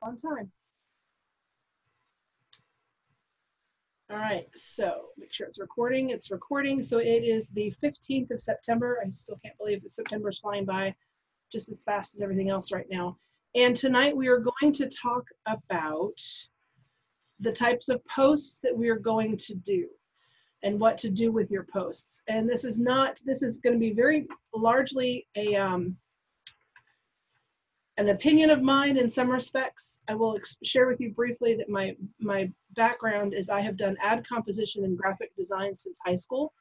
on time. All right, so make sure it's recording. It's recording. So it is the 15th of September. I still can't believe that September is flying by just as fast as everything else right now. And tonight we are going to talk about the types of posts that we are going to do and what to do with your posts. And this is going to be very largely an opinion of mine in some respects. I will share with you briefly that my background is I have done ad composition and graphic design since high school.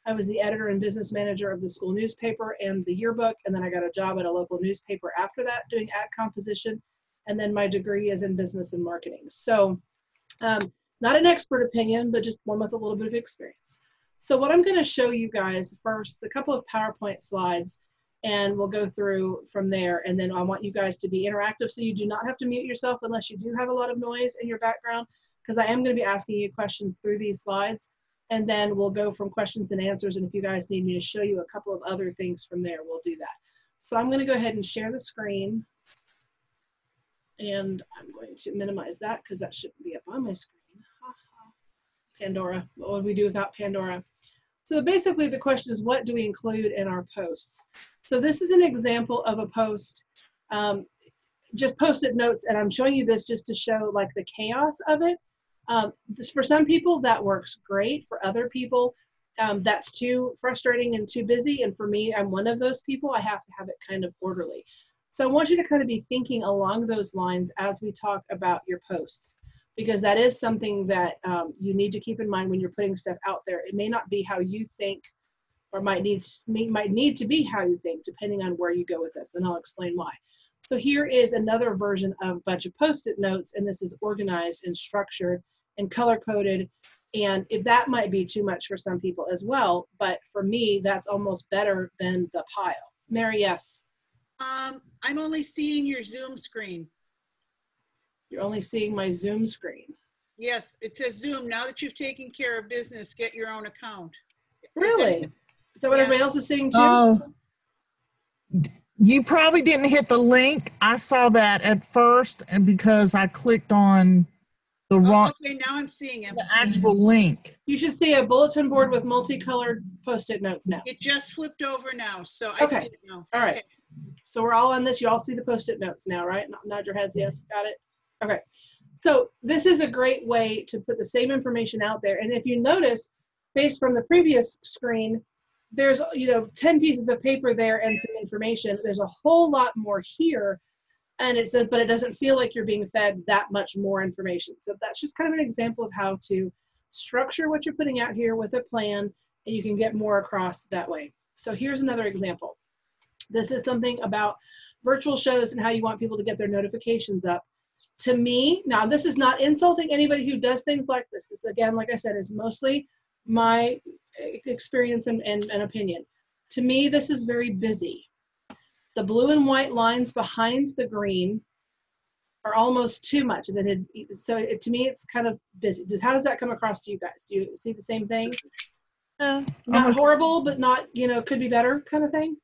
I was the editor and business manager of the school newspaper and the yearbook, and then I got a job at a local newspaper after that doing ad composition, and then my degree is in business and marketing. So not an expert opinion, but just one with a little bit of experience. So what I'm going to show you guys first, a couple of PowerPoint slides, and we'll go through from there. And then I want you guys to be interactive, so you do not have to mute yourself unless you do have a lot of noise in your background, because I am going to be asking you questions through these slides. And then we'll go from questions and answers. And if you guys need me to show you a couple of other things from there, we'll do that. So I'm going to go ahead and share the screen. And I'm going to minimize that because that shouldn't be up on my screen. Pandora, what would we do without Pandora? So basically the question is, what do we include in our posts? So this is an example of a post, just Post-it notes, and I'm showing you this just to show like the chaos of it. For some people that works great. For other people, that's too frustrating and too busy. And for me, I'm one of those people. I have to have it kind of orderly. So I want you to kind of be thinking along those lines as we talk about your posts, because that is something that you need to keep in mind when you're putting stuff out there. It may not be how you think, or might need to be how you think, depending on where you go with this, and I'll explain why. So here is another version of a bunch of Post-it notes, and this is organized and structured and color-coded, and if that might be too much for some people as well, but for me, that's almost better than the pile. Mary, yes? I'm only seeing your Zoom screen. You're only seeing my Zoom screen. Yes, it says Zoom. Now that you've taken care of business, get your own account. Really? Is that what everybody else is seeing too? Oh, you probably didn't hit the link. I saw that at first, and because I clicked on the wrong, okay, now I'm seeing it. the actual link. You should see a bulletin board with multicolored Post-it notes now. It just flipped over now, so I see it now. All right. Okay. So we're all on this. You all see the Post-it notes now, right? Nod your heads. Yes, got it. Okay. So this is a great way to put the same information out there. And if you notice, based from the previous screen, there's 10 pieces of paper there and some information. There's a whole lot more here, and it says, but it doesn't feel like you're being fed that much more information. So that's just kind of an example of how to structure what you're putting out here with a plan, and you can get more across that way. So here's another example. This is something about virtual shows and how you want people to get their notifications up. To me, now this is not insulting anybody who does things like this. This, again, like I said, is mostly my experience and opinion. To me, this is very busy. The blue and white lines behind the green are almost too much. And then to me, it's kind of busy. How does that come across to you guys? Do you see the same thing? Not horrible, but not, could be better kind of thing?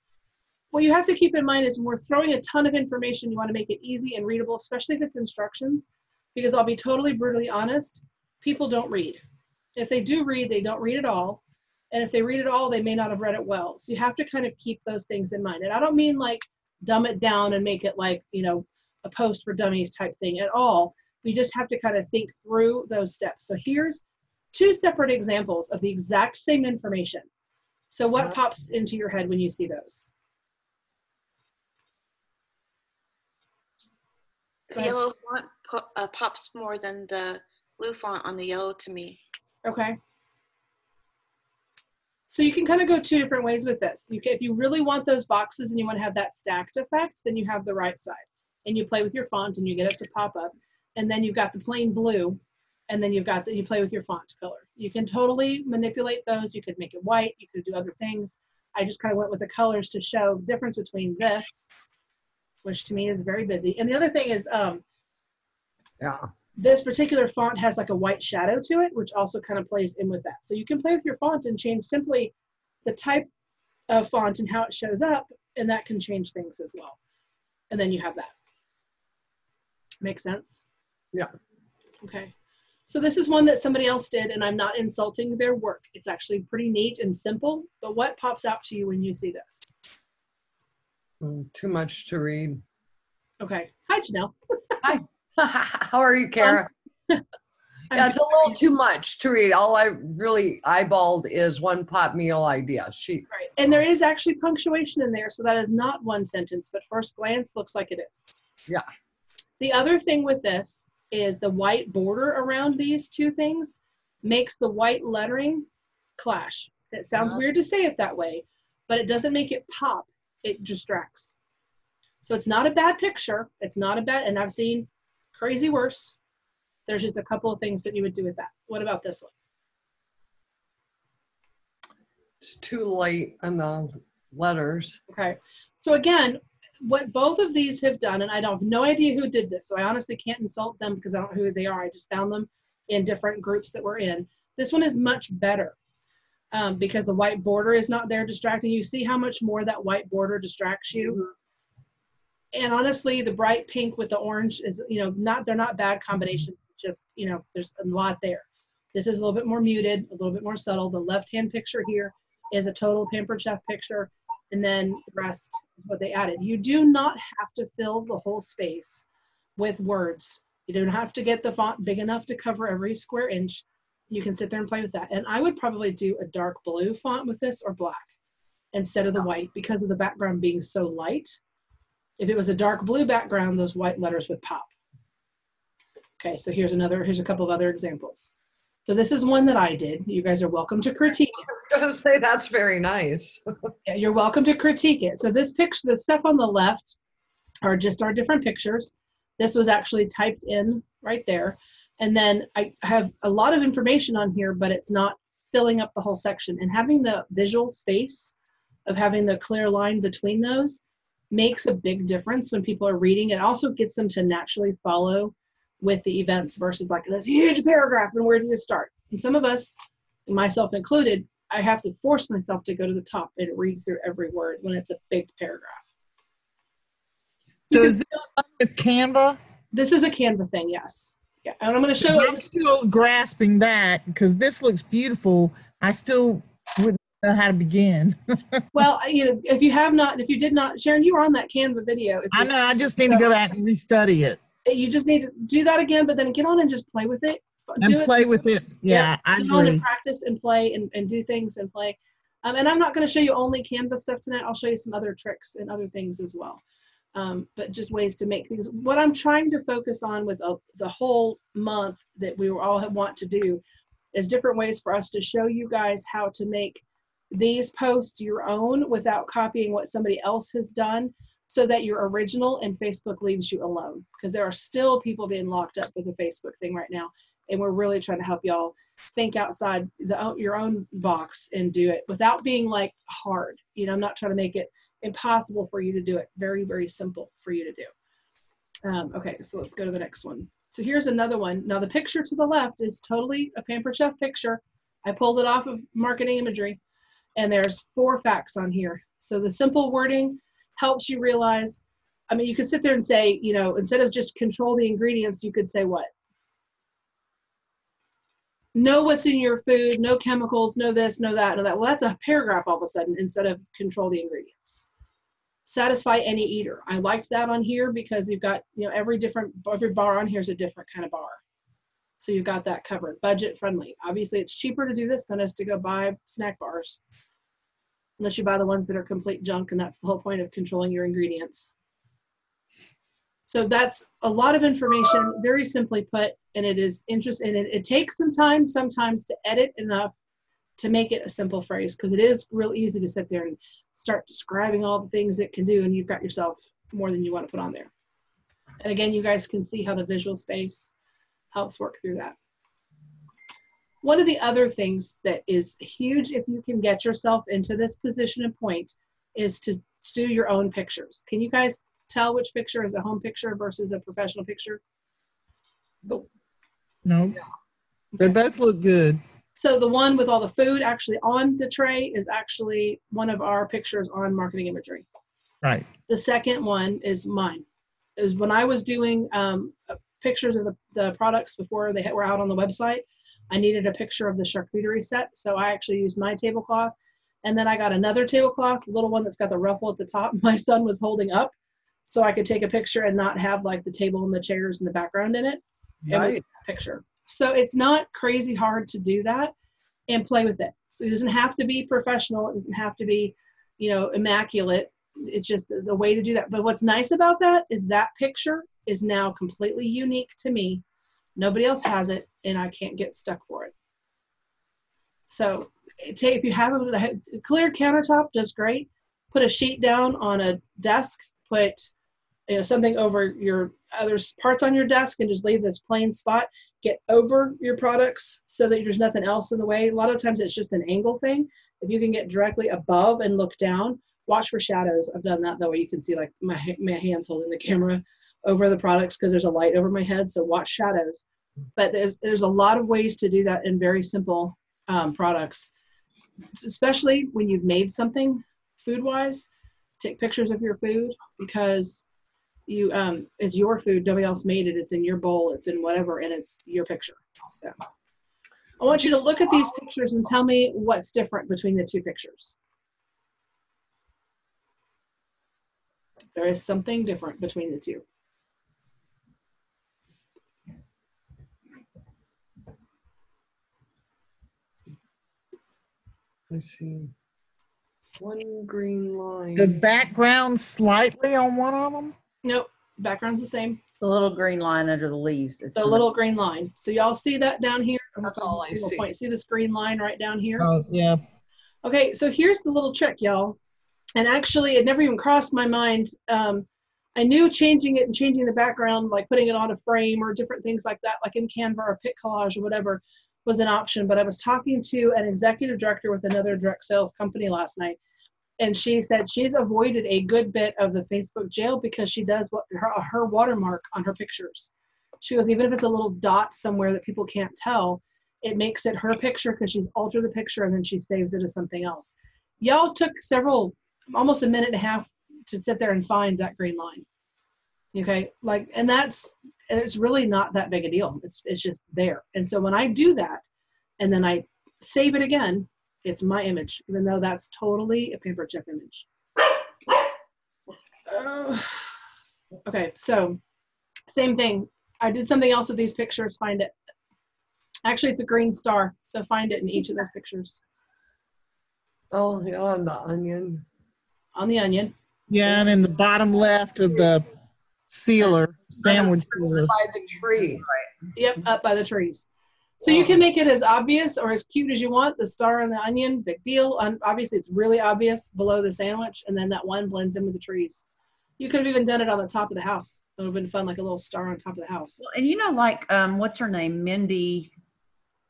What you have to keep in mind is when we're throwing a ton of information, you want to make it easy and readable, especially if it's instructions, because I'll be totally brutally honest, people don't read. If they do read, they don't read at all. And if they read it all, they may not have read it well. So you have to kind of keep those things in mind. And I don't mean like dumb it down and make it like, a post for dummies type thing at all. We just have to kind of think through those steps. So here's two separate examples of the exact same information. So what pops into your head when you see those? The yellow font pops more than the blue font on the yellow to me. Okay. So you can kind of go two different ways with this. If you really want those boxes and you want to have that stacked effect, then you have the right side. And you play with your font and you get it to pop up. And then you've got the plain blue. And then you play with your font color. You can totally manipulate those. You could make it white. You could do other things. I just kind of went with the colors to show the difference between this, which to me is very busy. And the other thing is, this particular font has like a white shadow to it, which also kind of plays in with that. So you can play with your font and change simply the type of font and how it shows up, and that can change things as well. And then you have that. Make sense? Yeah. Okay. So this is one that somebody else did, and I'm not insulting their work. It's actually pretty neat and simple, but what pops out to you when you see this? Too much to read. Okay. Hi, Janelle. Hi. How are you, Kara? I'm Yeah, it's a little too much to read. All I really eyeballed is one pot meal idea. Right. And there is actually punctuation in there, so that is not one sentence, but first glance looks like it is. Yeah. The other thing with this is the white border around these two things makes the white lettering clash. It sounds weird to say it that way, but it doesn't make it pop. It distracts. So it's not a bad picture. It's not a bad, and I've seen crazy worse. There's just a couple of things that you would do with that. What about this one? It's too light on the letters. Okay. So again, what both of these have done, and I don't have no idea who did this, so I honestly can't insult them because I don't know who they are. I just found them in different groups that we're in. This one is much better because the white border is not there distracting you. See how much more that white border distracts you? Mm-hmm. And honestly, the bright pink with the orange is, they're not bad combinations. Just, there's a lot there. This is a little bit more muted, a little bit more subtle. The left-hand picture here is a total Pampered Chef picture. And then the rest is what they added. You do not have to fill the whole space with words. You don't have to get the font big enough to cover every square inch. You can sit there and play with that. And I would probably do a dark blue font with this or black instead of the white because of the background being so light. If it was a dark blue background, those white letters would pop. Okay, so here's a couple of other examples. So this is one that I did. You guys are welcome to critique it. I was going to say that's very nice. Yeah, you're welcome to critique it. So this picture, the stuff on the left are just our different pictures. This was actually typed in right there. And then I have a lot of information on here, but it's not filling up the whole section. And having the visual space of having the clear line between those makes a big difference when people are reading. It also gets them to naturally follow with the events versus like this huge paragraph and where do you start? And some of us, myself included, I have to force myself to go to the top and read through every word when it's a big paragraph. So is this with Canva? This is a Canva thing, yes. Yeah, and I'm going to show you. I'm still grasping that because this looks beautiful. I still wouldn't know how to begin. Well, if you did not, Sharon, you were on that Canva video. I know, I just need to go back and restudy it. You just need to do that again, but then get on and just play with it. With it. Yeah, I get on agree. and practice and play and do things and play. And I'm not going to show you only Canva stuff tonight. I'll show you some other tricks and other things as well. But just ways to make things. What I'm trying to focus on with the whole month that we all want to do is different ways for us to show you guys how to make these posts your own without copying what somebody else has done, so that you're original and Facebook leaves you alone. Because there are still people being locked up with the Facebook thing right now. And we're really trying to help y'all think outside your own box and do it without being like hard. I'm not trying to make it impossible for you to do it. Very, very simple for you to do. Okay, so let's go to the next one. So here's another one. Now the picture to the left is totally a Pampered Chef picture. I pulled it off of Marketing Imagery. And there's 4 facts on here. So the simple wording helps you realize, you could sit there and say, instead of just control the ingredients, you could say what? Know what's in your food, no chemicals, no this, no that, no that. Well, that's a paragraph all of a sudden instead of control the ingredients. Satisfy any eater. I liked that on here because you've got, every bar on here is a different kind of bar. So you've got that covered. Budget friendly. Obviously, it's cheaper to do this than it is to go buy snack bars. Unless you buy the ones that are complete junk, and that's the whole point of controlling your ingredients. So that's a lot of information, very simply put, and it is interesting. And it takes some time sometimes to edit enough to make it a simple phrase, because it is real easy to sit there and start describing all the things it can do, and you've got yourself more than you want to put on there. And again, you guys can see how the visual space helps work through that. One of the other things that is huge if you can get yourself into this position and point is to do your own pictures. Can you guys tell which picture is a home picture versus a professional picture? No. They both look good. So the one with all the food actually on the tray is actually one of our pictures on Marketing Imagery. Right. The second one is mine. is when I was doing pictures of the products before they were out on the website, I needed a picture of the charcuterie set. So I actually used my tablecloth. And then I got another tablecloth, the little one that's got the ruffle at the top. My son was holding up so I could take a picture and not have like the table and the chairs and the background in it. And Right. picture. So it's not crazy hard to do that and play with it. So it doesn't have to be professional. It doesn't have to be, immaculate. It's just the way to do that. But what's nice about that is that picture is now completely unique to me. Nobody else has it, and I can't get stuck for it. So if you have a clear countertop, does great. Put a sheet down on a desk. Put something over your other parts on your desk and just leave this plain spot. Get over your products so that there's nothing else in the way. A lot of times it's just an angle thing. If you can get directly above and look down, watch for shadows. I've done that way you can see like my hands holding the camera over the products because there's a light over my head. So watch shadows. But there's a lot of ways to do that in very simple products, especially when you've made something food-wise. Take pictures of your food because it's your food. Nobody else made it. It's in your bowl. It's in whatever, and it's your picture. So I want you to look at these pictures and tell me what's different between the two pictures. There is something different between the two. Let's see. One green line. The background slightly on one of them. Nope, background's the same. The little green line under the leaves. The little green line. So y'all see that down here? That's all I see. See this green line right down here? Oh, yeah. Okay, so here's the little trick, y'all. And actually, it never even crossed my mind. I knew changing it and changing the background, like putting it on a frame or different things like that, like in Canva or Pic Collage or whatever, was an option. But I was talking to an executive director with another direct sales company last night. And she said she's avoided a good bit of the Facebook jail because she does her watermark on her pictures. She goes, even if it's a little dot somewhere that people can't tell, it makes it her picture because she's altered the picture and then she saves it as something else. Y'all took almost a minute and a half to sit there and find that green line. Okay, and it's really not that big a deal. It's just there. And so when I do that and then I save it again, it's my image, even though that's totally a paper chip image. Okay, so same thing. I did something else with these pictures. Find it. Actually, it's a green star, so find it in each of those pictures. Oh, yeah, on the onion. On the onion. Yeah, and in the bottom left of the sandwich sealer. By the tree. Yep, up by the trees. So you can make it as obvious or as cute as you want. The star and the onion, big deal. Obviously, it's really obvious below the sandwich, and then that one blends in with the trees. You could have even done it on the top of the house. It would have been fun, like a little star on top of the house. Well, and like what's her name, Mindy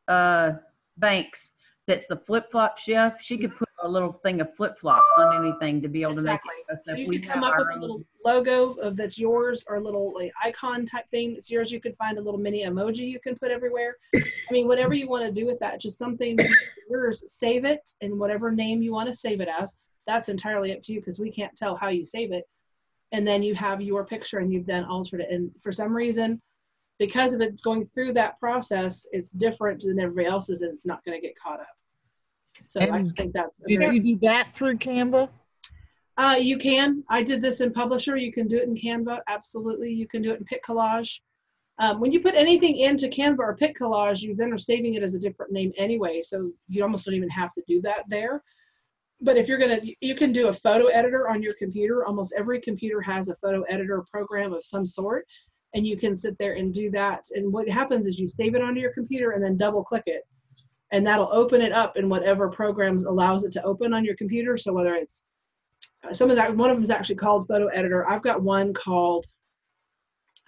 Banks, that's the flip-flop chef. She could put a little thing of flip-flops on anything to be able to make it. So you could come up with a little logo that's yours or a little icon type thing that's yours. You could find a little mini emoji you can put everywhere. I mean, whatever you want to do with that, just something that's yours, save it, and whatever name you want to save it as, that's entirely up to you because we can't tell how you save it. And then you have your picture and you've then altered it. And for some reason, because of it going through that process, it's different than everybody else's and it's not going to get caught up. So I just think that's. Did you do that through Canva? You can. I did this in Publisher. You can do it in Canva. Absolutely. You can do it in Pic Collage. When you put anything into Canva or Pic Collage, you then are saving it as a different name anyway. So you almost don't even have to do that there. But if you can do a photo editor on your computer. Almost every computer has a photo editor program of some sort. And you can sit there and do that. And what happens is you save it onto your computer and then double click it. And that'll open it up in whatever programs allows it to open on your computer. So whether it's one of them is actually called Photo Editor. I've got one called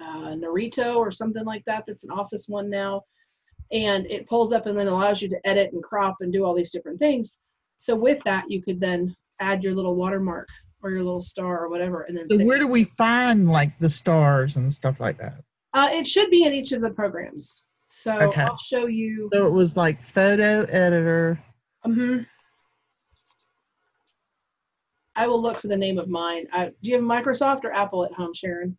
Narito or something like that. That's an Office one now. And it pulls up and then allows you to edit and crop and do all these different things. So with that, you could then add your little watermark or your little star or whatever. And then So where do we find the stars and stuff like that? It should be in each of the programs. So Okay. I'll show you. So it was Photo Editor. I will look for the name of mine. Do you have Microsoft or Apple at home, Sharon?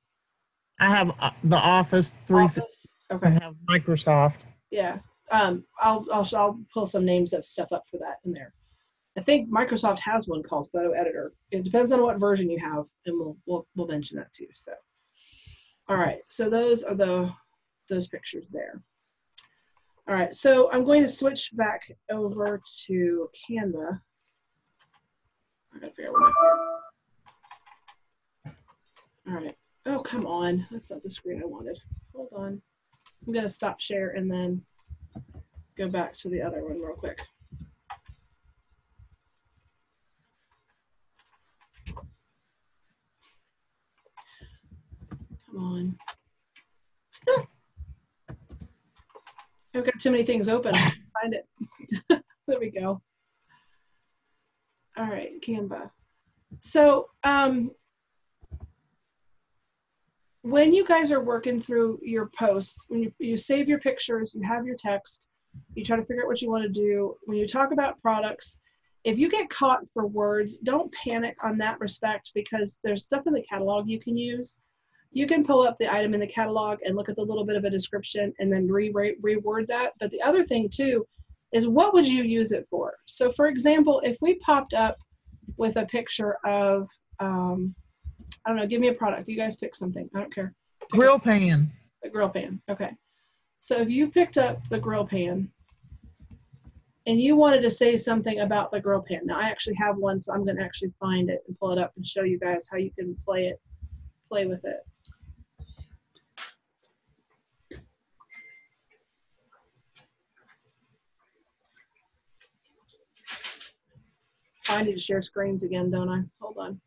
I have the Office 350. Office? I Okay. have Microsoft. Yeah. I'll pull some names of stuff up for that in there. I think Microsoft has one called Photo Editor. It depends on what version you have, and we'll mention that too. So, all right. So those are those pictures there. All right. So I'm going to switch back over to Canva. I gotta figure out what I'm here. All right. Oh, come on. That's not the screen I wanted. Hold on. I'm gonna stop share and then go back to the other one real quick. Come on. I've got too many things open. Find it. There we go. All right, Canva. So when you guys are working through your posts, when you save your pictures, you have your text, you try to figure out what you want to do. When you talk about products, if you get caught for words, don't panic on that respect, because there's stuff in the catalog you can use. You can pull up the item in the catalog and look at the little bit of a description and then reword that. But the other thing too is, what would you use it for? So for example, if we popped up with a picture of, I don't know, give me a product. You guys pick something. I don't care. Grill pan. The grill pan. Okay. So if you picked up the grill pan and you wanted to say something about the grill pan. Now I actually have one, so I'm going to actually find it and pull it up and show you guys how you can play with it. I need to share screens again, don't I? Hold on.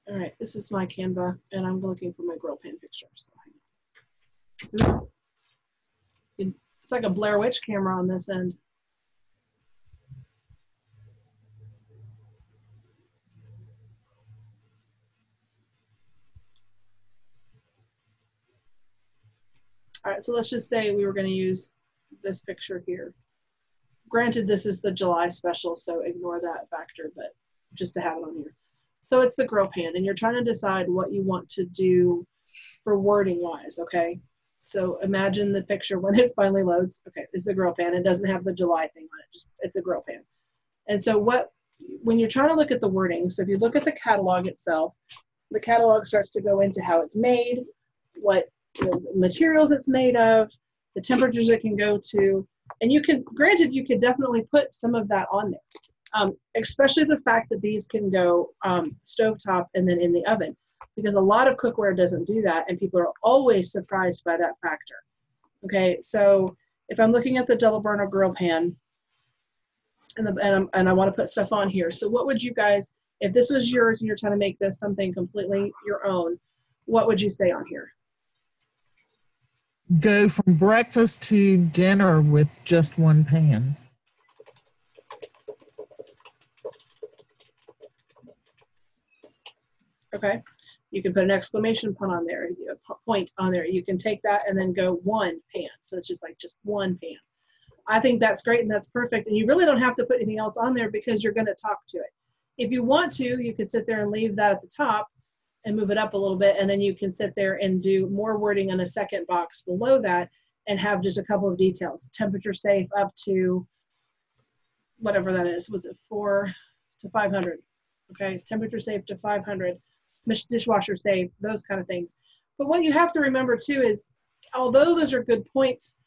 All right, this is my Canva, and I'm looking for my grill pan picture. So it's like a Blair Witch camera on this end. All right, so let's just say we were going to use this picture here. Granted, this is the July special, so ignore that factor, but just to have it on here. So it's the grill pan, and you're trying to decide what you want to do for wording wise, okay? So imagine the picture when it finally loads. Okay, is the grill pan. It doesn't have the July thing on it, it's a grill pan. And so when you're trying to look at the wording, so if you look at the catalog itself, the catalog starts to go into how it's made, what materials it's made of, the temperatures it can go to, and you can, granted, you could definitely put some of that on there, especially the fact that these can go stovetop and then in the oven, because a lot of cookware doesn't do that, and people are always surprised by that factor. Okay, so if I'm looking at the double burner grill pan, and I want to put stuff on here, so what would you guys, if this was yours and you're trying to make this something completely your own, what would you say on here? Go from breakfast to dinner with just one pan. Okay, you can put an exclamation point on there, You can take that and then go one pan. So it's just one pan. I think that's great and that's perfect. And you really don't have to put anything else on there because you're going to talk to it. If you want to, you could sit there and leave that at the top and move it up a little bit. And then you can sit there and do more wording on a second box below that and have just a couple of details. Temperature safe up to whatever that is. Was it 4 to 500? Okay, it's temperature safe to 500. Dishwasher safe, those kind of things. But what you have to remember too is, although those are good points,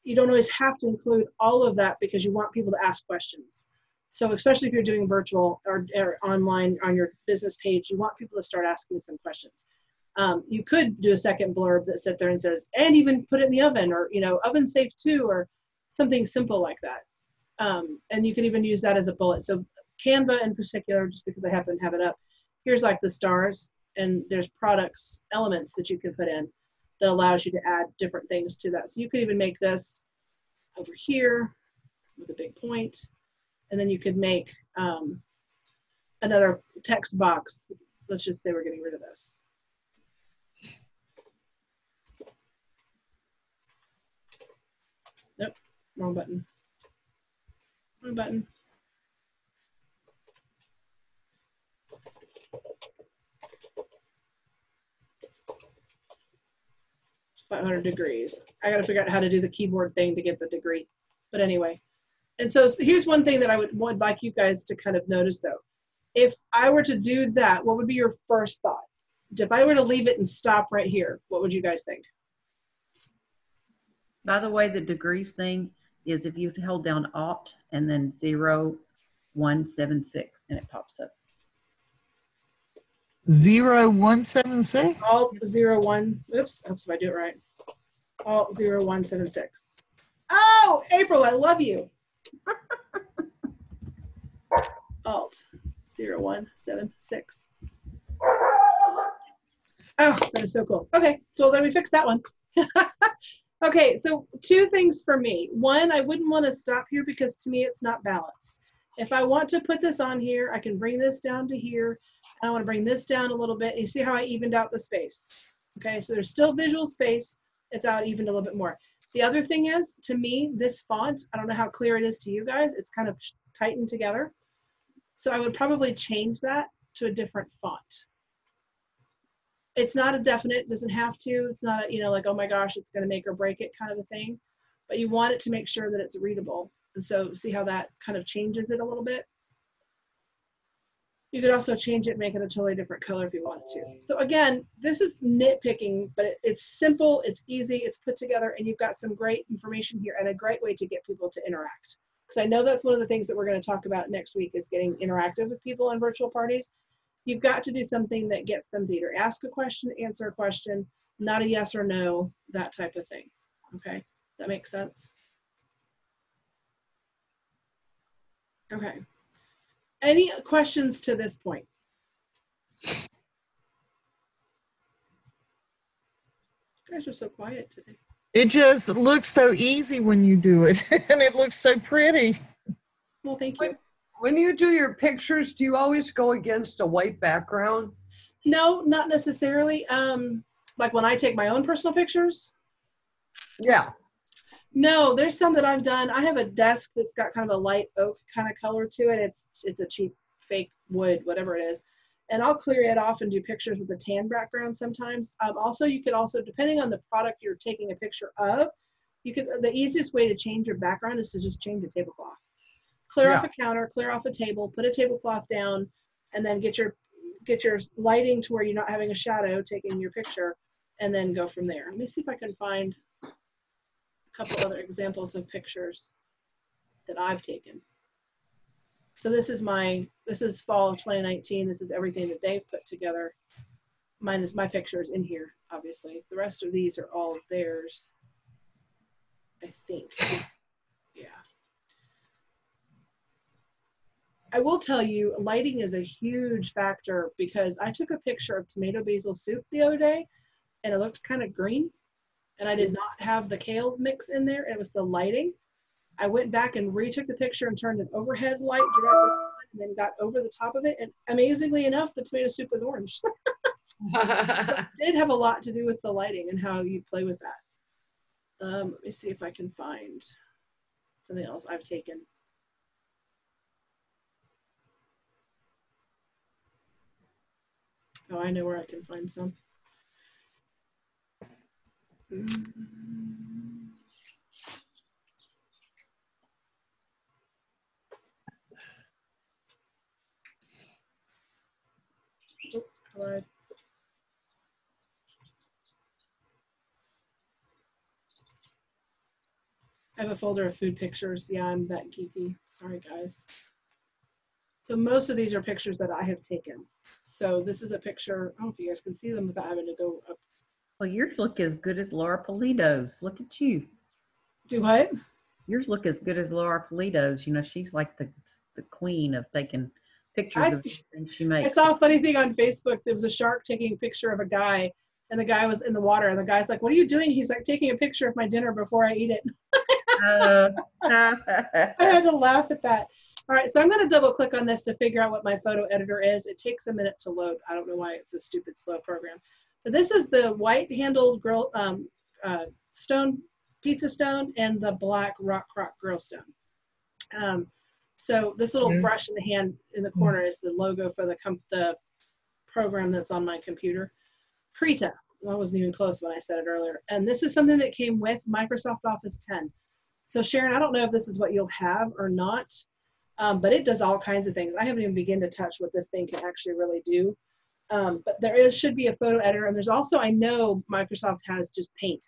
you don't always have to include all of that because you want people to ask questions. So especially if you're doing virtual or online on your business page, you want people to start asking some questions. You could do a second blurb that sit there and says, and even put it in the oven, or oven safe too, or something simple like that. And you can even use that as a bullet. So Canva in particular, just because I happen to have it up, here's like the stars, and there's products, elements that you can put in that allows you to add different things to that. So you could even make this over here with a big point, and then you could make another text box. Let's just say we're getting rid of this. Nope, wrong button. Wrong button. 500 degrees. I got to figure out how to do the keyboard thing to get the degree. But anyway, and so here's one thing that I would like you guys to kind of notice though. If I were to do that, what would be your first thought? If I were to leave it and stop right here, what would you guys think? By the way, the degrees thing is if you held down Alt and then 0176 and it pops up. 0176? Alt 01, oops, if I do it right. Alt 0176. Oh, April, I love you. Alt 0176. Oh, that is so cool. Okay, so then we fixed that one. Okay, so 2 things for me. One, I wouldn't want to stop here because to me it's not balanced. If I want to put this on here, I can bring this down to here. I want to bring this down a little bit. And you see how I evened out the space? Okay, so there's still visual space. It's out evened a little bit more. The other thing is, to me, this font, I don't know how clear it is to you guys. It's kind of tightened together. So I would probably change that to a different font. It's not a definite, doesn't have to. It's not, you know, like, oh my gosh, it's going to make or break it kind of a thing. But you want it to make sure that it's readable. And so see how that kind of changes it a little bit? You could also change it, make it a totally different color if you wanted to. So again, this is nitpicking, but it's simple, it's easy, it's put together, and you've got some great information here and a great way to get people to interact. Because I know that's one of the things that we're going to talk about next week is getting interactive with people in virtual parties. You've got to do something that gets them to either ask a question, answer a question, not a yes or no, that type of thing. Okay, that makes sense? Okay. Any questions to this point? You guys are so quiet today. It just looks so easy when you do it, and it looks so pretty. Well, thank you. When you do your pictures, do you always go against a white background? No, not necessarily. Like when I take my own personal pictures? Yeah. No, there's some that I've done. I have a desk that's got kind of a light oak kind of color to it. It's a cheap fake wood, whatever it is. And I'll clear it off and do pictures with a tan background sometimes. Also, you could also, depending on the product you're taking a picture of, the easiest way to change your background is to just change a tablecloth. Clear off a counter, clear off a table, put a tablecloth down, and then get your lighting to where you're not having a shadow taking your picture, and then go from there. Let me see if I can find a couple other examples of pictures that I've taken. So this is fall of 2019. This is everything that they've put together. My pictures in here, obviously. The rest of these are all of theirs, I think. Yeah. I will tell you, lighting is a huge factor because I took a picture of tomato basil soup the other day and it looked kind of green and I did not have the kale mix in there. It was the lighting. I went back and retook the picture and turned an overhead light directly on and then got over the top of it. And amazingly enough, the tomato soup was orange. So it did have a lot to do with the lighting and how you play with that. Let me see if I can find something else I've taken. Oh, I know where I can find some. Oh, collide. I have a folder of food pictures. Yeah, I'm that geeky. Sorry, guys. So most of these are pictures that I have taken. So this is a picture. I don't know if you guys can see them without having to go up. Well, yours look as good as Laura Polito's. Look at you. Do what? Yours look as good as Laura Polito's. You know, she's like the queen of taking pictures of everything she makes. I saw a funny thing on Facebook. There was a shark taking a picture of a guy, and the guy was in the water, and the guy's like, "What are you doing?" He's like, "Taking a picture of my dinner before I eat it." I had to laugh at that. All right, so I'm going to double click on this to figure out what my photo editor is. It takes a minute to load. I don't know why it's a stupid slow program. But this is the white handled grill stone, pizza stone, and the black rock crock grill stone. So this little brush in the hand in the corner is the logo for the program that's on my computer. Krita I wasn't even close when I said it earlier. And this is something that came with Microsoft Office 10. So Sharon, I don't know if this is what you'll have or not, but it does all kinds of things. I haven't even begun to touch what this thing can actually really do. But should be a photo editor. And there's also, I know Microsoft has just Paint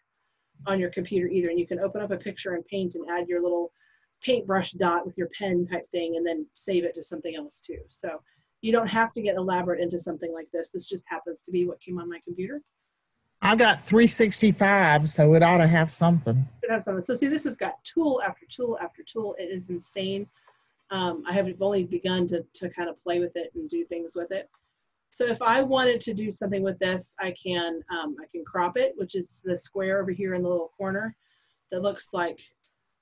on your computer either. And you can open up a picture in Paint and add your little paintbrush dot with your pen type thing and then save it to something else too. So you don't have to get elaborate into something like this. This just happens to be what came on my computer. I got 365, so it ought to have something. It have something. So see, this has got tool after tool after tool. It is insane. I have only begun to kind of play with it and do things with it. So if I wanted to do something with this, I can crop it, which is the square over here in the little corner that looks like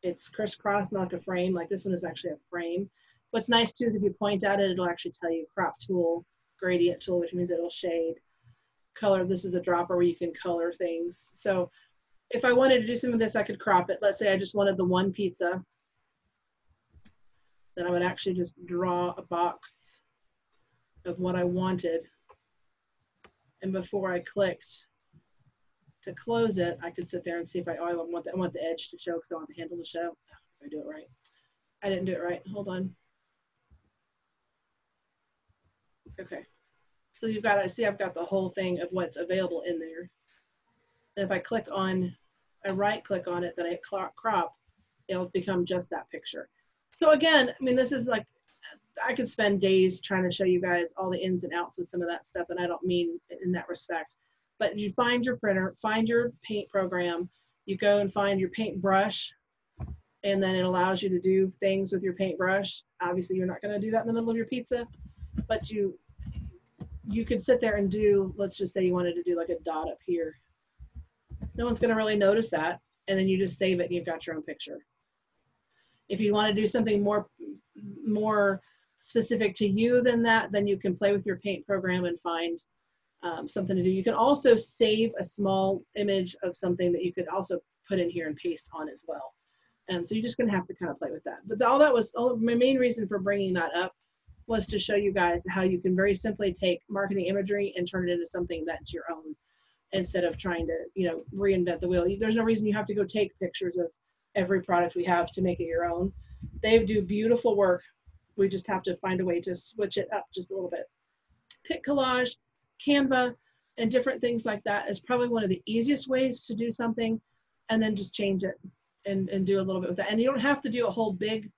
it's crisscross, not like a frame. Like this one is actually a frame. What's nice too is if you point at it, it'll actually tell you crop tool, gradient tool, which means it'll shade. Color, this is a dropper where you can color things. So if I wanted to do something with this, I could crop it. Let's say I just wanted the one pizza. Then I would actually just draw a box of what I wanted. And before I clicked to close it, I could sit there and see if I want the edge to show because I want the handle to show. If I do it right. I didn't do it right. Hold on. Okay. So you've got to see I've got the whole thing of what's available in there. And if I click on, I right click on it, then I crop, it'll become just that picture. So again, I mean, this is like, I could spend days trying to show you guys all the ins and outs with some of that stuff, and I don't mean in that respect. But you find your printer, find your paint program, you go and find your paintbrush, and then it allows you to do things with your paintbrush. Obviously, you're not going to do that in the middle of your pizza, but you could sit there and do, let's just say you wanted to do like a dot up here. No one's going to really notice that, and then you just save it and you've got your own picture. If you want to do something more specific to you than that, then you can play with your paint program and find something to do. You can also save a small image of something that you could also put in here and paste on as well. And so you're just going to have to kind of play with that. But my main reason for bringing that up was to show you guys how you can very simply take marketing imagery and turn it into something that's your own instead of trying to, reinvent the wheel. There's no reason you have to go take pictures of every product we have to make it your own. They do beautiful work. We just have to find a way to switch it up just a little bit. Pick Collage, Canva, and different things like that is probably one of the easiest ways to do something, and then just change it and do a little bit with that. And you don't have to do a whole big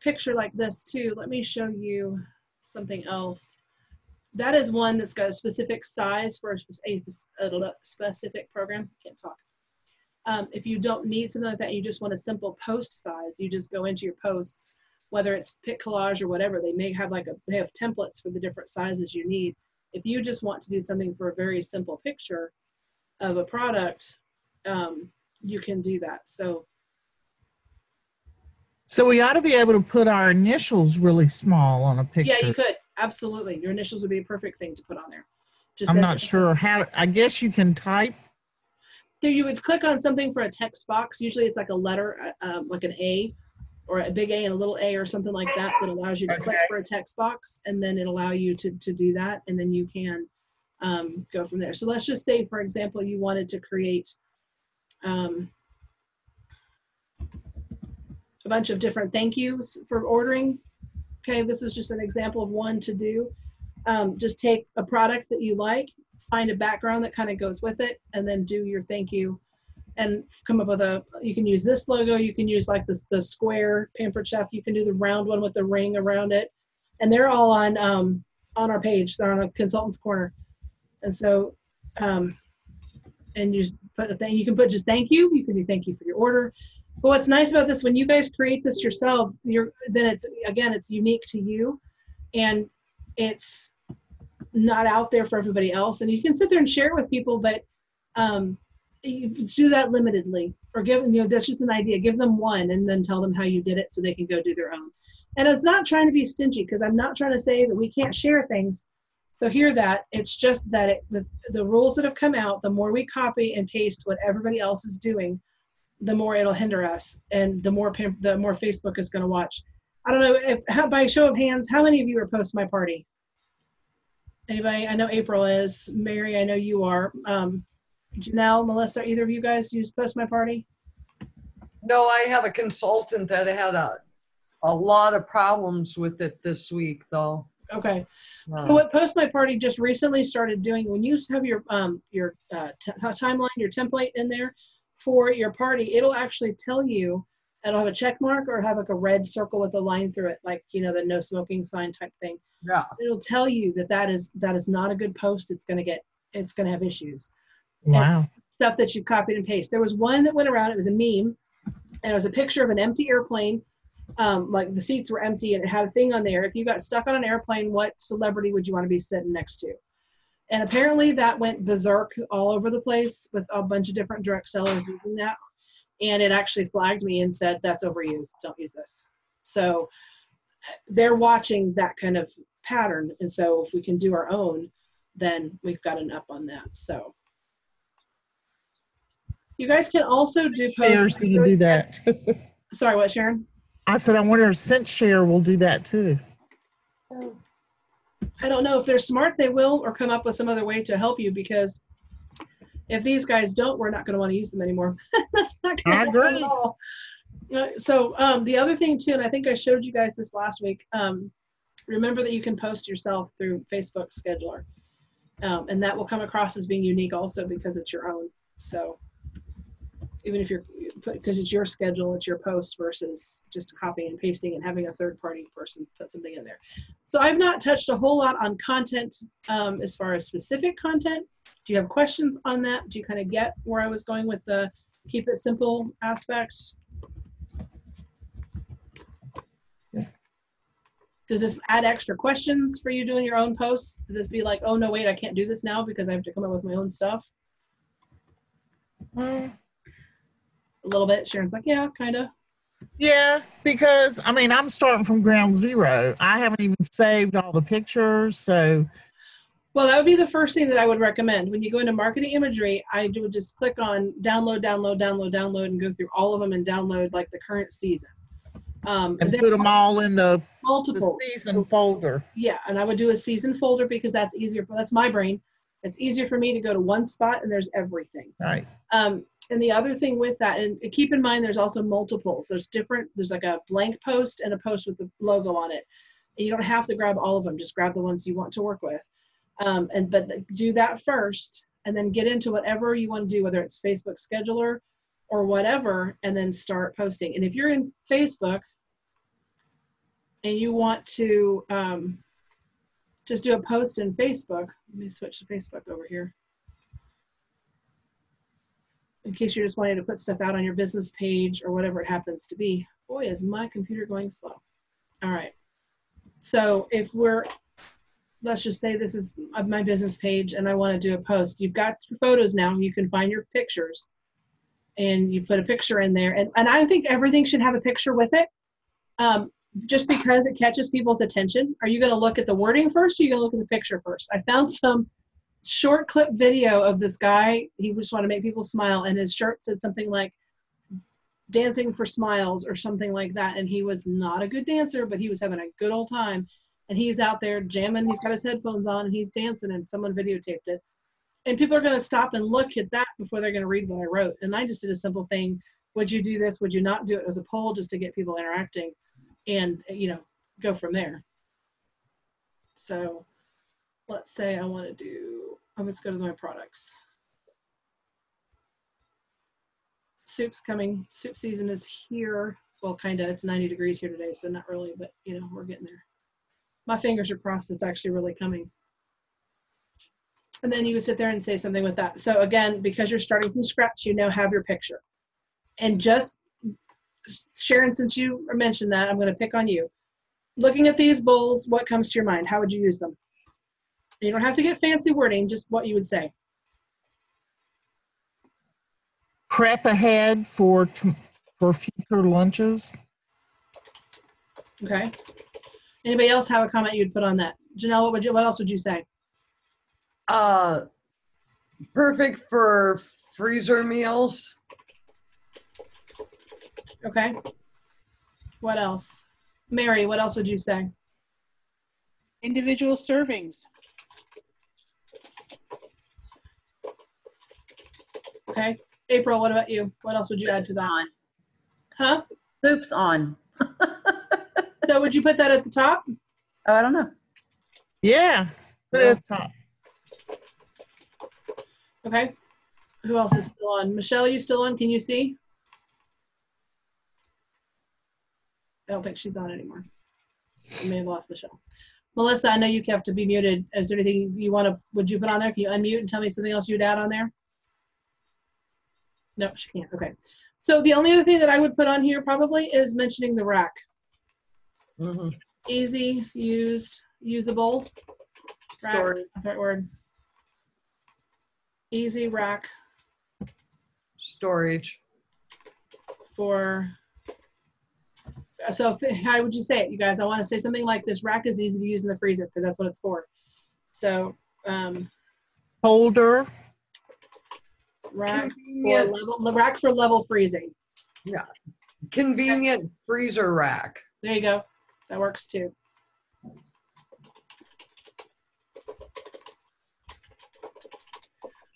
picture like this too. Let me show you something else. That is one that's got a specific size for a specific program. Can't talk. If you don't need something like that, you just want a simple post size, you just go into your posts, whether it's Pick Collage or whatever. They may have they have templates for the different sizes you need. If you just want to do something for a very simple picture of a product, you can do that. So we ought to be able to put our initials really small on a picture. yeah, you could. Absolutely. Your initials would be a perfect thing to put on there. I'm not sure how, I guess you can type. There you would click on something for a text box. Usually it's like a letter, like an A or a big A and a little A or something like that allows you to click for a text box, and then it'll allow you to do that, and then you can go from there. So let's just say, for example, you wanted to create a bunch of different thank yous for ordering. Okay, this is just an example of one to do. Just take a product that you like, find a background that kind of goes with it, and then do your thank you and come up with you can use this logo, you can use like this, the square Pampered Chef, you can do the round one with the ring around it. And they're all on our page, they're on a Consultant's Corner. And so, and you just put a thing, you can put just thank you can do thank you for your order. But what's nice about this, when you guys create this yourselves, then it's unique to you, and it's not out there for everybody else. And you can sit there and share it with people, but you do that limitedly, or that's just an idea. Give them one and then tell them how you did it so they can go do their own. And it's not trying to be stingy, because I'm not trying to say that we can't share things. So hear that. It's just that the rules that have come out, the more we copy and paste what everybody else is doing, the more it'll hinder us, and the more Facebook is going to watch. I don't know, by show of hands, how many of you are post my party? Anybody? I know April is. Mary, I know you are. Janelle, Melissa, either of you guys use Post My Party? No, I have a consultant that had a lot of problems with it this week, though. Okay. So what Post My Party just recently started doing, when you have your timeline, your template in there for your party, it'll actually tell you, it'll have a check mark or have like a red circle with a line through it, like, you know, the no smoking sign type thing. Yeah. It'll tell you that is not a good post. It's going to have issues. Wow. And stuff that you copied and pasted. There was one that went around, it was a meme, and it was a picture of an empty airplane. Like the seats were empty, and it had a thing on there. If you got stuck on an airplane, what celebrity would you want to be sitting next to? And apparently that went berserk all over the place with a bunch of different direct sellers using that. And it actually flagged me and said, that's overused. Don't use this. So they're watching that kind of pattern. And so if we can do our own, then we've got an up on that. So you guys can also do Share's posts. going to do that. Sorry, what, Sharon? I said, I wonder if SenseShare will do that too. I don't know if they're smart, they will, or come up with some other way to help you, because if these guys don't, we're not going to want to use them anymore. That's not going to happen at all. So the other thing too, and I think I showed you guys this last week, remember that you can post yourself through Facebook Scheduler. And that will come across as being unique also because it's your own. So even if because it's your schedule, it's your post versus just copying and pasting and having a third party person put something in there. So I've not touched a whole lot on content as far as specific content. Do you have questions on that? Do you kind of get where I was going with the keep it simple aspect? Yeah. Does this add extra questions for you doing your own posts? Does this be like, oh no, wait, I can't do this now because I have to come up with my own stuff? A little bit. Sharon's like, yeah, kind of. Yeah, because I mean, I'm starting from ground zero. I haven't even saved all the pictures. So, well, that would be the first thing that I would recommend. When you go into marketing imagery, I would just click on download, download, download, download, and go through all of them and download like the current season. And put them all in the multiple season folder. Yeah, and I would do a season folder because that's easier. That's my brain. It's easier for me to go to one spot and there's everything. Right. And the other thing with that, and keep in mind, there's also multiples. There's like a blank post and a post with the logo on it. And you don't have to grab all of them. Just grab the ones you want to work with. But do that first and then get into whatever you want to do, whether it's Facebook Scheduler or whatever, and then start posting. And if you're in Facebook and you want to just do a post in Facebook, let me switch to Facebook over here. In case you're just wanting to put stuff out on your business page or whatever it happens to be. Boy, is my computer going slow. All right. So if let's just say this is my business page and I want to do a post. You've got your photos now. You can find your pictures and you put a picture in there. And I think everything should have a picture with it. Just because it catches people's attention. Are you going to look at the wording first or are you going to look at the picture first? I found some short clip video of this guy. He just wanted to make people smile, and his shirt said something like dancing for smiles or something like that. And he was not a good dancer, but he was having a good old time. And he's out there jamming. He's got his headphones on and he's dancing, and someone videotaped it. And people are going to stop and look at that before they're going to read what I wrote. And I just did a simple thing. Would you do this? Would you not do it? It was a poll just to get people interacting and, go from there. So let's say I want to do, let's go to my products. Soup's coming. Soup season is here. Well, kind of. It's 90 degrees here today, so not really, but, we're getting there. My fingers are crossed. It's actually really coming. And then you would sit there and say something with that. So again, because you're starting from scratch, you now have your picture. And just, Sharon, since you mentioned that, I'm going to pick on you. Looking at these bowls, what comes to your mind? How would you use them? You don't have to get fancy wording, just what you would say. Prep ahead for future lunches. Okay. Anybody else have a comment you'd put on that? Janelle, what else would you say? Perfect for freezer meals. Okay. What else? Mary, what else would you say? Individual servings. Okay. April, what about you? What else would you add to that? On. Huh? Soup's on. So would you put that at the top? Oh, I don't know. Yeah. Put it at the top. Okay. Who else is still on? Michelle, you still on? Can you see? I don't think she's on anymore. I may have lost Michelle. Melissa, I know you have to be muted. Is there anything you want to, would you put on there? Can you unmute and tell me something else you'd add on there? No, she can't. Okay. So the only other thing that I would put on here probably is mentioning the rack. Mm-hmm. Easy, used, usable. Rack, Storage. right word. Easy rack Storage. for, so how would you say it, you guys? I want to say something like this rack is easy to use in the freezer because that's what it's for. So Holder. rack for Convenient. rack for level freezing. Yeah. Convenient freezer rack. There you go. That works too.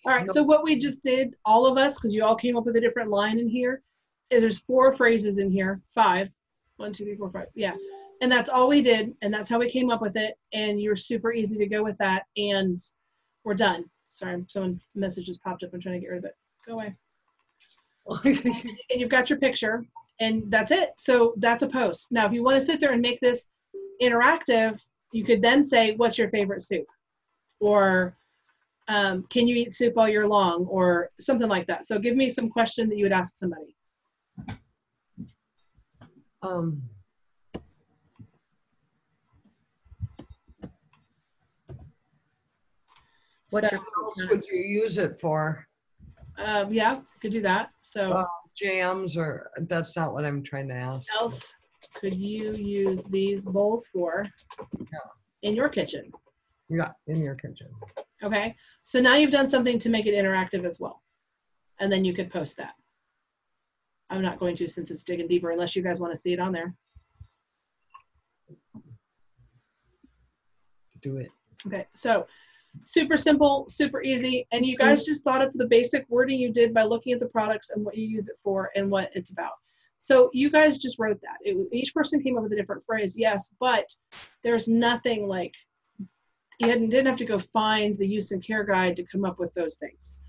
All right, so what we just did, all of us, because you all came up with a different line in here, is there's 4 phrases in here, 5. 1, 2, 3, 4, 5. Yeah. And that's all we did, and that's how we came up with it. And you're super easy to go with that, and we're done. Sorry, someone message just popped up. I'm trying to get rid of it. Go away. And you've got your picture, and that's it. So that's a post. Now, if you want to sit there and make this interactive, you could then say, what's your favorite soup? Or can you eat soup all year long? Or something like that. So give me some question that you would ask somebody. What's So, your What else would you use it for? yeah, you could do that. So Jams, or that's not what I'm trying to ask. what else could you use these bowls for in your kitchen? Yeah, in your kitchen. Okay, so now you've done something to make it interactive as well. And then you could post that. I'm not going to, since it's digging deeper, unless you guys want to see it on there. Do it. Okay, so super simple, super easy. And you guys just thought of the basic wording you did by looking at the products and what you use it for and what it's about. So you guys just wrote that. Each person came up with a different phrase, yes, but there's nothing like, you didn't have to go find the use and care guide to come up with those things.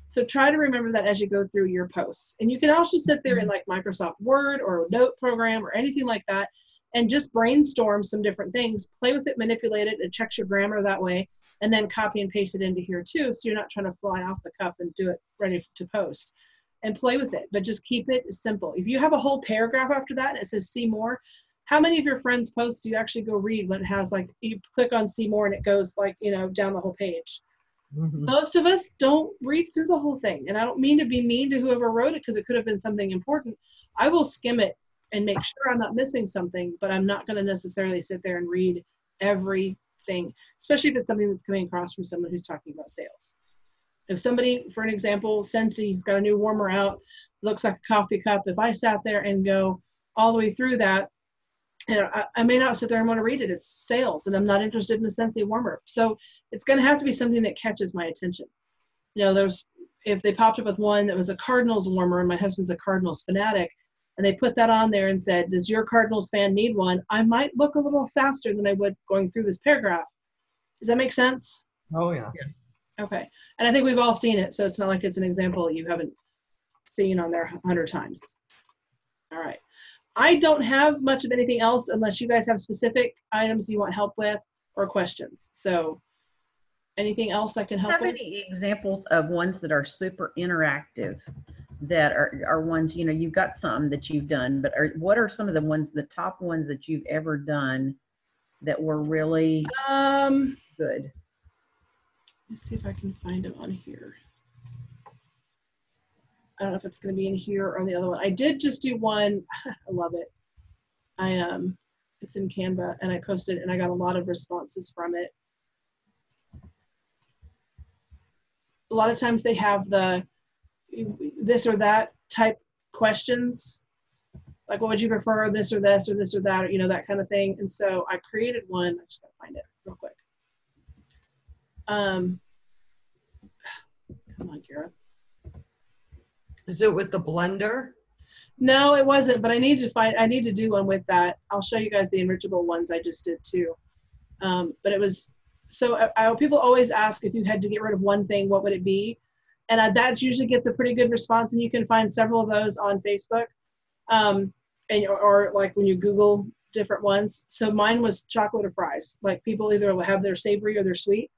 So try to remember that as you go through your posts. And you can also sit there in like Microsoft Word or a note program or anything like that and just brainstorm some different things, play with it, manipulate it, it checks your grammar that way, and then copy and paste it into here too. So you're not trying to fly off the cuff and do it ready to post, and play with it, but just keep it simple. If you have a whole paragraph after that and it says see more, how many of your friends' posts do you actually go read when it has like, you click on see more and it goes like, you know, down the whole page? Mm-hmm. Most of us don't read through the whole thing. And I don't mean to be mean to whoever wrote it because it could have been something important. I will skim it and make sure I'm not missing something, but I'm not going to necessarily sit there and read everything, especially if it's something that's coming across from someone who's talking about sales. If somebody, for an example, Scentsy has got a new warmer out, looks like a coffee cup. If I sat there and go all the way through that, and I may not sit there and want to read it. It's sales, and I'm not interested in a Scentsy warmer. So it's going to have to be something that catches my attention. You know, if they popped up with one that was a Cardinals warmer, and my husband's a Cardinals fanatic, and they put that on there and said, does your Cardinals fan need one? I might look a little faster than I would going through this paragraph. Does that make sense? Oh, yeah. Yes. Okay. And I think we've all seen it, so it's not like it's an example you haven't seen on there 100 times. All right. I don't have much of anything else unless you guys have specific items you want help with or questions. So anything else I can help Have with? any examples of ones that are super interactive that are ones, you know, you've got some that you've done, but what are some of the ones, the top ones that you've ever done that were really good? Let's see if I can find them on here. I don't know if it's going to be in here or on the other one. I did just do one. I love it. It's in Canva, and I posted, and I got a lot of responses from it. A lot of times they have the this or that type questions, like what would you prefer, this or this or this or that, or, you know, that kind of thing. And so I created one. I just gotta find it real quick. Come on, Kara. Is it with the blender? No, it wasn't, but I need to do one with that. I'll show you guys the enrichable ones I just did too. But it was, so people always ask if you had to get rid of one thing, what would it be? And that usually gets a pretty good response, and you can find several of those on Facebook. Or like when you Google different ones. So mine was chocolate or fries. Like people either will have their savory or their sweet.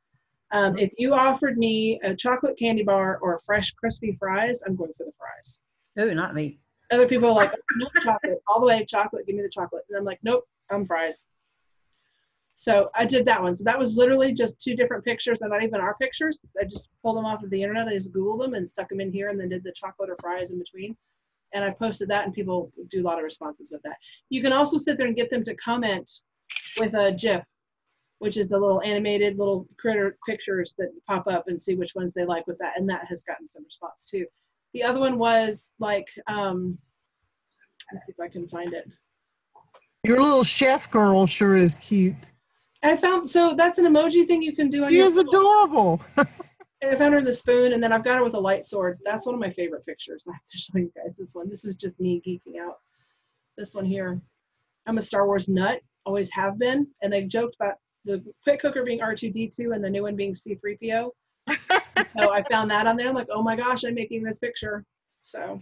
If you offered me a chocolate candy bar or a fresh crispy fries, I'm going for the fries. Oh, not me. Other people are like, no chocolate, all the way chocolate, give me the chocolate. And I'm like, nope, I'm fries. So I did that one. So that was literally just 2 different pictures. They're not even our pictures. I just pulled them off of the internet. I just Googled them and stuck them in here and then did the chocolate or fries in between. And I posted that and people do a lot of responses with that. You can also sit there and get them to comment with a GIF, which is the little animated little critter pictures that pop up, and see which ones they like with that. And that has gotten some response too. The other one was like, let's see if I can find it. Your little chef girl sure is cute. I found, so that's an emoji thing you can do on She your is adorable. I found her the spoon, and then I've got her with a light sword. That's one of my favorite pictures. I have to show you guys this one. This is just me geeking out. This one here. I'm a Star Wars nut, always have been. And they joked about the quick cooker being R2-D2 and the new one being C-3PO. So I found that on there. I'm like, oh my gosh, I'm making this picture. So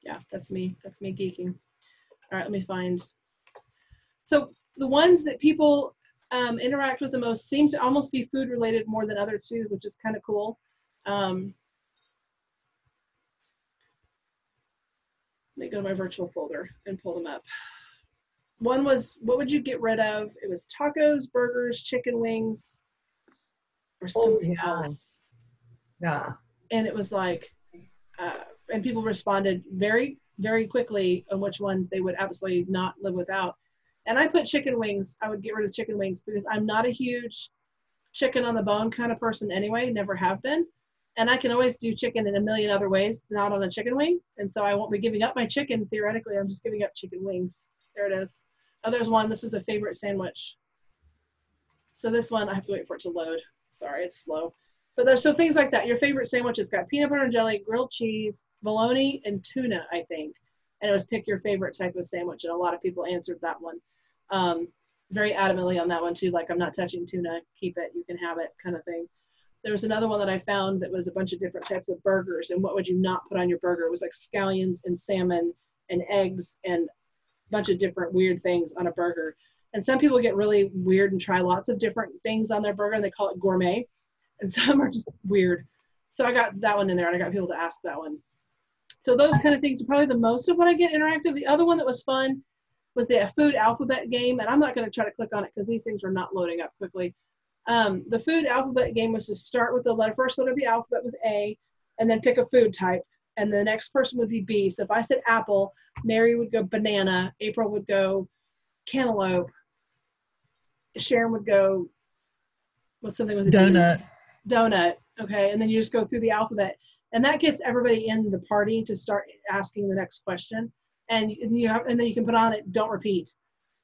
yeah, that's me. That's me geeking. All right, let me find. So the ones that people interact with the most seem to almost be food related more than other two, which is kind of cool. Let me go to my virtual folder and pull them up. One was, what would you get rid of? It was tacos, burgers, chicken wings, or something else. Yeah. And it was like, and people responded very, very quickly on which ones they would absolutely not live without. And I put chicken wings. I would get rid of chicken wings because I'm not a huge chicken on the bone kind of person anyway, never have been. And I can always do chicken in a million other ways, not on a chicken wing. And so I won't be giving up my chicken. Theoretically, I'm just giving up chicken wings. There it is. Oh, there's one. This was a favorite sandwich. So this one, I have to wait for it to load. Sorry, it's slow. But there's so things like that. Your favorite sandwich has got peanut butter and jelly, grilled cheese, bologna, and tuna, I think. And it was pick your favorite type of sandwich. And a lot of people answered that one. Very adamantly on that one too. Like, I'm not touching tuna, keep it, you can have it kind of thing. There was another one that I found that was a bunch of different types of burgers. And what would you not put on your burger? It was like scallions and salmon and eggs and a bunch of different weird things on a burger. And some people get really weird and try lots of different things on their burger, and they call it gourmet. And some are just weird. So I got that one in there, and I got people to ask that one. So those kind of things are probably the most of what I get interactive. The other one that was fun was the food alphabet game. And I'm not going to try to click on it because these things are not loading up quickly. The food alphabet game was to start with the first letter of the alphabet with A, and then pick a food type. And the next person would be B. So if I said apple, Mary would go banana, April would go cantaloupe, Sharon would go, what's something with a Donut. D? Donut. Okay. And then you just go through the alphabet. And that gets everybody in the party to start asking the next question. And then you can put on it, don't repeat.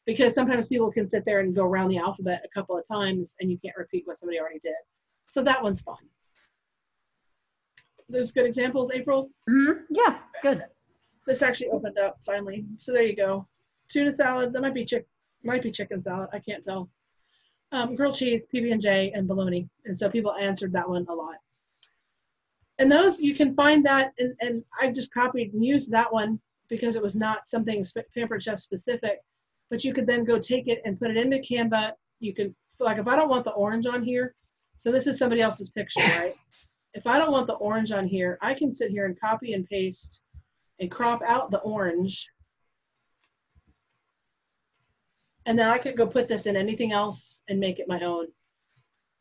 Because sometimes people can sit there and go around the alphabet a couple of times and you can't repeat what somebody already did. So that one's fun. Those good examples, April? Mm-hmm. Yeah, good. This actually opened up finally. So there you go. Tuna salad, that might be chicken salad, I can't tell. Grilled cheese, PB&J, and bologna. And so people answered that one a lot. And those, you can find that, and I just copied and used that one because it was not something Pampered Chef specific, but you could then go take it and put it into Canva. You can, like if I don't want the orange on here, so this is somebody else's picture, right? If I don't want the orange on here, I can sit here and copy and paste and crop out the orange. And now I could go put this in anything else and make it my own,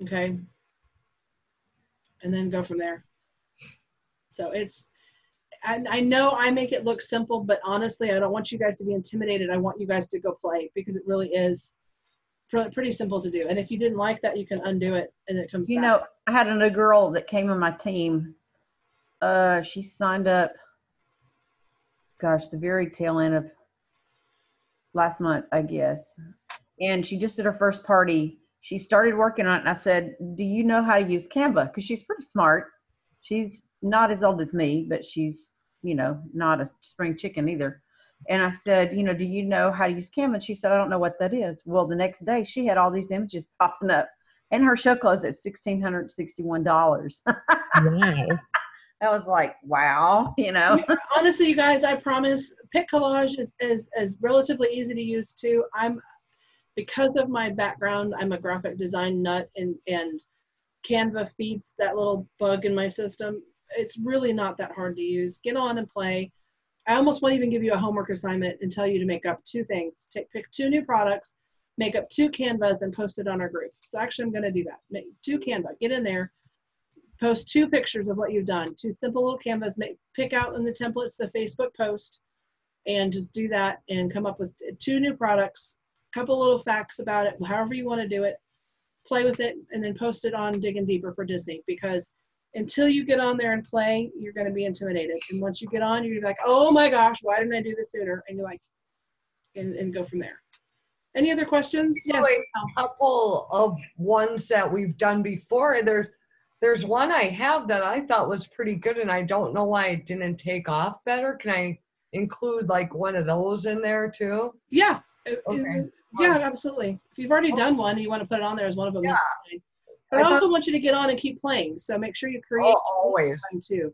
okay? And then go from there. So it's, I know I make it look simple, but honestly, I don't want you guys to be intimidated. I want you guys to go play because it really is pretty simple to do. And if you didn't like that, you can undo it and it comes back. You know, I had a girl that came on my team. She signed up, gosh, the very tail end of last month, I guess. And she just did her first party. She started working on it. And I said, do you know how to use Canva? Because she's pretty smart. She's not as old as me, but she's, not a spring chicken either. And I said, do you know how to use Canva? And she said, I don't know what that is. Well, the next day she had all these images popping up, and her show closed at $1,661. Wow. I was like, wow, Honestly, you guys, I promise, Pic Collage is relatively easy to use too. Because of my background, I'm a graphic design nut, and Canva feeds that little bug in my system. It's really not that hard to use. Get on and play. I almost won't even give you a homework assignment and tell you to make up 2 things. Pick 2 new products, make up 2 Canvas, and post it on our group. So actually, I'm going to do that. Make 2 Canva. Get in there. Post 2 pictures of what you've done. 2 simple little Canvas. Pick out in the templates the Facebook post, and just do that and come up with 2 new products, a couple little facts about it, however you want to do it. Play with it, and then post it on Diggin' Deeper for Disney, because until you get on there and play, you're going to be intimidated. And once you get on, you're like, oh my gosh, why didn't I do this sooner? And you're like, and go from there. Any other questions? Yes. A couple of ones that we've done before. There's one I have that I thought was pretty good, and I don't know why it didn't take off better. Can I include like one of those in there too? Yeah. Okay. Yeah, absolutely. If you've already done one and you want to put it on there as one of them, Yeah. that's fine. But I also want you to get on and keep playing. So make sure you create always one too,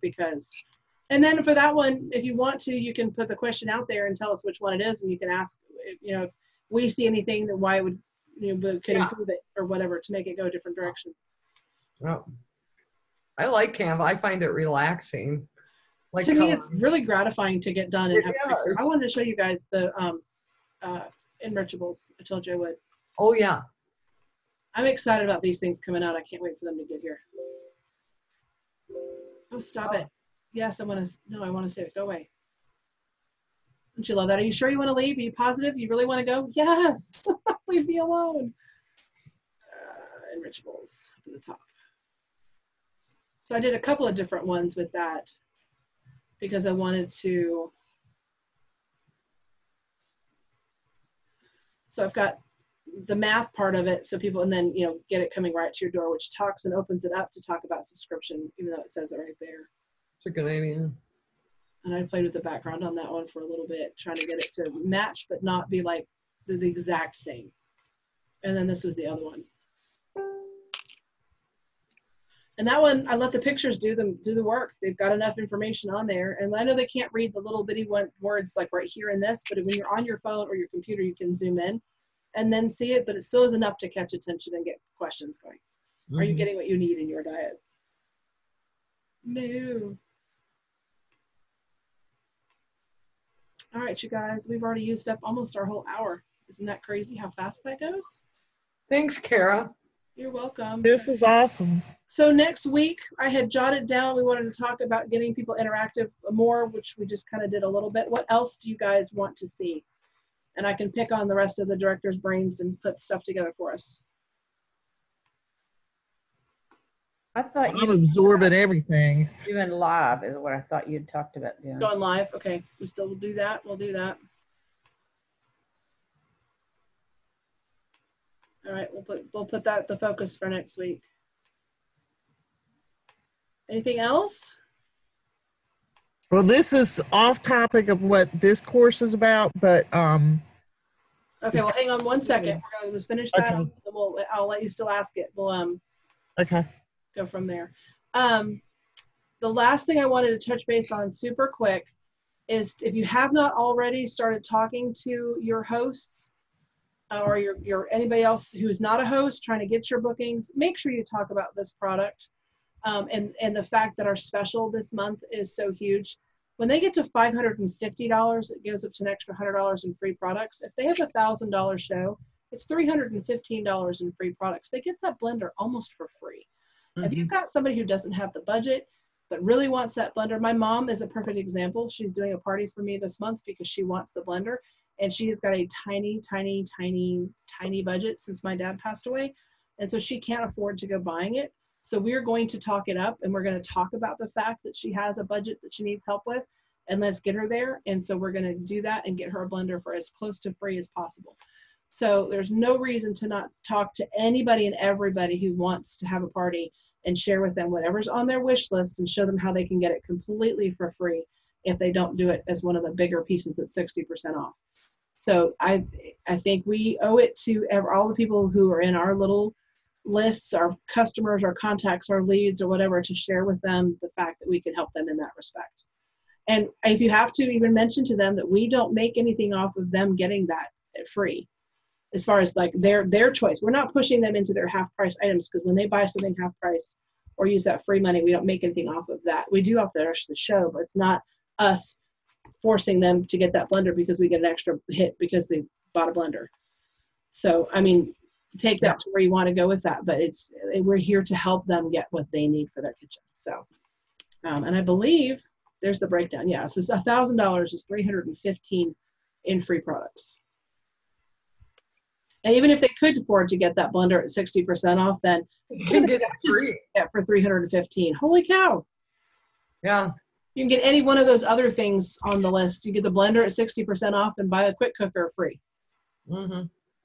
and then for that one, if you want to, you can put the question out there and tell us which one it is, and you can ask, if we see anything that why it would, could improve it or whatever to make it go a different direction. Oh. I like Canva. I find it relaxing. Like to me, it's really gratifying to get done and have pictures. I is. wanted to show you guys the enrichables. I told you I would. Oh yeah. I'm excited about these things coming out. I can't wait for them to get here. Oh, stop it. Yes, I want to say it. Go away. Don't you love that? Are you sure you want to leave? Are you positive? You really want to go? Yes. Leave me alone. Enrichables up at the top. So I did a couple of different ones with that because I wanted to. So I've got the math part of it, so people, and then get it coming right to your door, which talks and opens it up to talk about subscription, even though it says it right there. It's a good idea. And I played with the background on that one for a little bit, trying to get it to match but not be like the exact same. And then this was the other one. And that one, I let the pictures do the work. They've got enough information on there. And I know they can't read the little bitty words like right here in this, but when you're on your phone or your computer, you can zoom in and then see it, but it still is enough to catch attention and get questions going. Are you getting what you need in your diet? No. All right, you guys, we've already used up almost our whole hour. Isn't that crazy how fast that goes? Thanks, Kara. You're welcome. This is awesome. So next week, I had jotted down, we wanted to talk about getting people interactive more, which we just kind of did a little bit. What else do you guys want to see? And I can pick on the rest of the director's brains and put stuff together for us. I thought I'm absorbing everything. doing live is what I thought you'd talked about doing. Going live, okay. We still will do that. We'll do that. All right, we'll put that the focus for next week. Anything else? Well, this is off topic of what this course is about, but Okay, well, hang on one second. We're gonna just finish that. Okay. And I'll let you still ask it. We'll okay. go from there. The last thing I wanted to touch base on super quick is if you have not already started talking to your hosts or your anybody else who's not a host trying to get your bookings, make sure you talk about this product and the fact that our special this month is so huge. When they get to $550, it goes up to an extra $100 in free products. If they have $1,000 show, it's $315 in free products. They get that blender almost for free. If you've got somebody who doesn't have the budget but really wants that blender, my mom is a perfect example. She's doing a party for me this month because she wants the blender, and she has got a tiny, tiny, tiny, tiny budget since my dad passed away, and so she can't afford to go buying it. So we're going to talk it up, and we're going to talk about the fact that she has a budget that she needs help with, and let's get her there. And so we're going to do that and get her a blender for as close to free as possible. So there's no reason to not talk to anybody and everybody who wants to have a party and share with them whatever's on their wish list and show them how they can get it completely for free if they don't do it as one of the bigger pieces at 60% off. So I think we owe it to all the people who are in our little lists, our customers, our contacts, our leads, or whatever, to share with them the fact that we can help them in that respect. And if you have to, even mention to them that we don't make anything off of them getting that free, as far as like their choice. We're not pushing them into their half price items, because when they buy something half price or use that free money, we don't make anything off of that. We do off the rest of the show, but it's not us forcing them to get that blender because we get an extra hit because they bought a blender. So, I mean, take that to where you want to go with that, but we're here to help them get what they need for their kitchen. So, and I believe there's the breakdown. Yeah, so it's $1,000 is $315 in free products. And even if they could afford to get that blender at 60% off, then You can get it free. for $315. Holy cow! Yeah. You can get any one of those other things on the list. You get the blender at 60% off and buy a quick cooker free. Mm-hmm.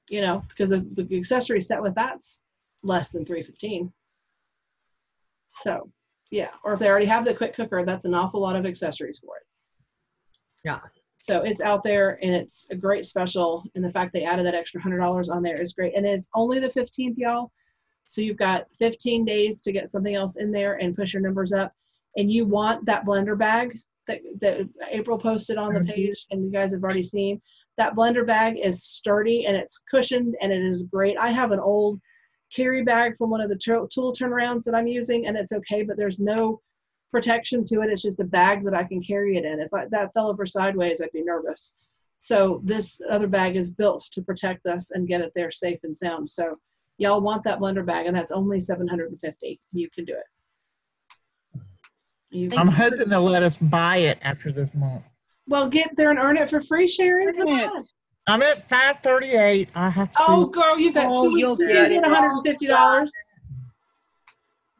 You know, because the accessory set with that's less than $315. So, yeah. Or if they already have the quick cooker, that's an awful lot of accessories for it. Yeah. So it's out there, and it's a great special. And the fact they added that extra $100 on there is great. And it's only the 15th, y'all. So you've got 15 days to get something else in there and push your numbers up. And you want that blender bag that April posted on the page, and you guys have already seen. That blender bag is sturdy, and it's cushioned, and it is great. I have an old carry bag from one of the tool turnarounds that I'm using, and it's okay, but there's no protection to it. It's just a bag that I can carry it in. If that fell over sideways, I'd be nervous. So this other bag is built to protect us and get it there safe and sound. So y'all want that blender bag, and that's only $750. You can do it. I'm hoping they'll let us buy it after this month. Well, get there and earn it for free, Sharon. Come on. I'm at 538. I have to Oh, see. girl, you've got 2 weeks. you'll You get can get it. $150.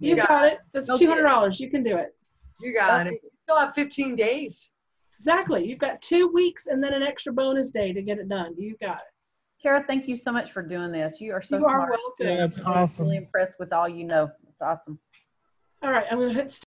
You Yeah. got it. That's $200. You can do it. You got it. You still have 15 days. Exactly. You've got 2 weeks and then an extra bonus day to get it done. You got it. Kara, thank you so much for doing this. You are so You are smart. welcome. Yeah, it's I'm awesome. really impressed with all you know. It's awesome. All right, I'm going to hit